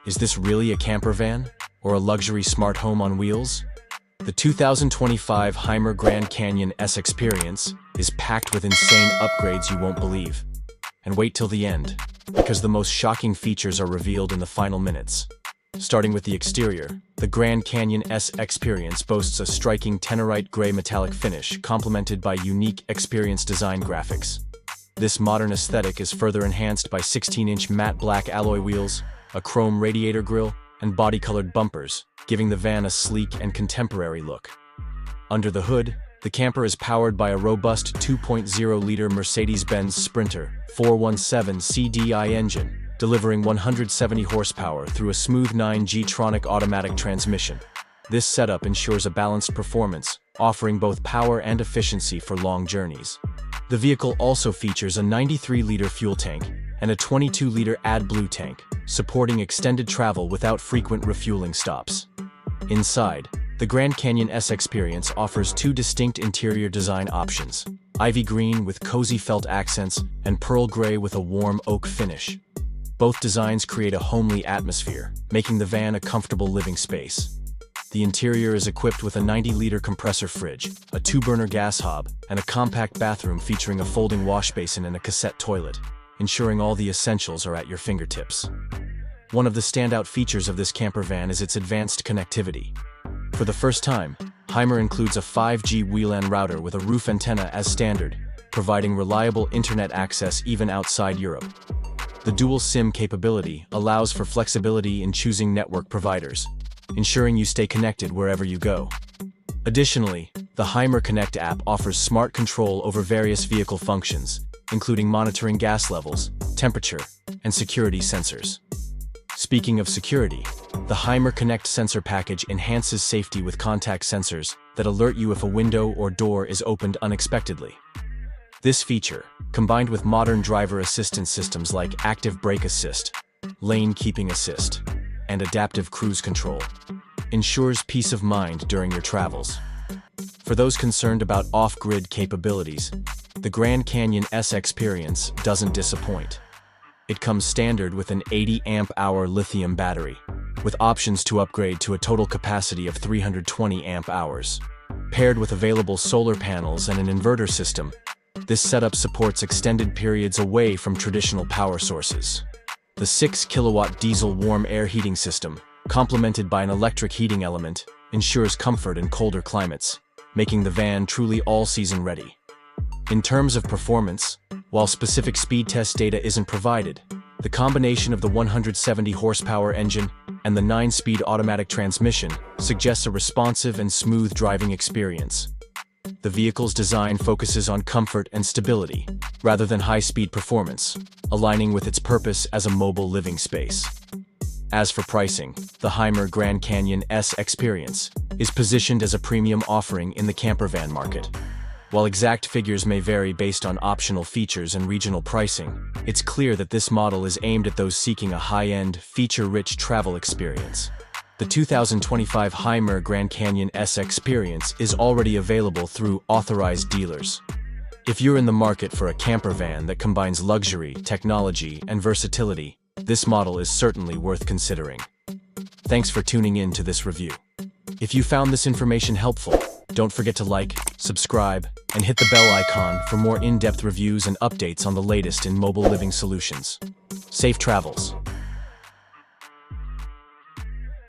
Is this really a camper van? Or a luxury smart home on wheels? The 2025 HYMER Grand Canyon S Xperience is packed with insane upgrades you won't believe. And wait till the end, because the most shocking features are revealed in the final minutes. Starting with the exterior, the Grand Canyon S Xperience boasts a striking Tenorite gray metallic finish complemented by unique Xperience design graphics. This modern aesthetic is further enhanced by 16-inch matte black alloy wheels, a chrome radiator grille, and body-colored bumpers, giving the van a sleek and contemporary look. Under the hood, the camper is powered by a robust 2.0-liter Mercedes-Benz Sprinter 417 CDI engine, delivering 170 horsepower through a smooth 9G-tronic automatic transmission. This setup ensures a balanced performance, offering both power and efficiency for long journeys. The vehicle also features a 93-liter fuel tank and a 22-liter AdBlue tank, supporting extended travel without frequent refueling stops. Inside, the Grand Canyon S Xperience offers two distinct interior design options: ivy green with cozy felt accents and pearl gray with a warm oak finish. Both designs create a homely atmosphere, making the van a comfortable living space. The interior is equipped with a 90-liter compressor fridge, a 2-burner gas hob, and a compact bathroom featuring a folding wash basin and a cassette toilet, ensuring all the essentials are at your fingertips. One of the standout features of this camper van is its advanced connectivity. For the first time, HYMER includes a 5G WLAN router with a roof antenna as standard, providing reliable internet access even outside Europe. The dual SIM capability allows for flexibility in choosing network providers, ensuring you stay connected wherever you go. Additionally, the HYMER Connect app offers smart control over various vehicle functions, including monitoring gas levels, temperature, and security sensors. Speaking of security, the HYMER Connect sensor package enhances safety with contact sensors that alert you if a window or door is opened unexpectedly. This feature, combined with modern driver assistance systems like active brake assist, lane keeping assist, and adaptive cruise control, ensures peace of mind during your travels. For those concerned about off-grid capabilities, the Grand Canyon S Xperience doesn't disappoint. It comes standard with an 80 amp-hour lithium battery, with options to upgrade to a total capacity of 320 amp-hours. Paired with available solar panels and an inverter system, this setup supports extended periods away from traditional power sources. The 6-kilowatt diesel warm air heating system, complemented by an electric heating element, ensures comfort in colder climates, making the van truly all-season ready. In terms of performance, while specific speed test data isn't provided, the combination of the 170 horsepower engine and the 9-speed automatic transmission suggests a responsive and smooth driving experience. The vehicle's design focuses on comfort and stability, rather than high-speed performance, aligning with its purpose as a mobile living space. As for pricing, the HYMER Grand Canyon S Xperience is positioned as a premium offering in the camper van market. While exact figures may vary based on optional features and regional pricing, it's clear that this model is aimed at those seeking a high-end, feature-rich travel experience. The 2025 HYMER Grand Canyon S Xperience is already available through authorized dealers. If you're in the market for a camper van that combines luxury, technology, and versatility, this model is certainly worth considering. Thanks for tuning in to this review. If you found this information helpful, don't forget to like, subscribe, and hit the bell icon for more in-depth reviews and updates on the latest in mobile living solutions. Safe travels!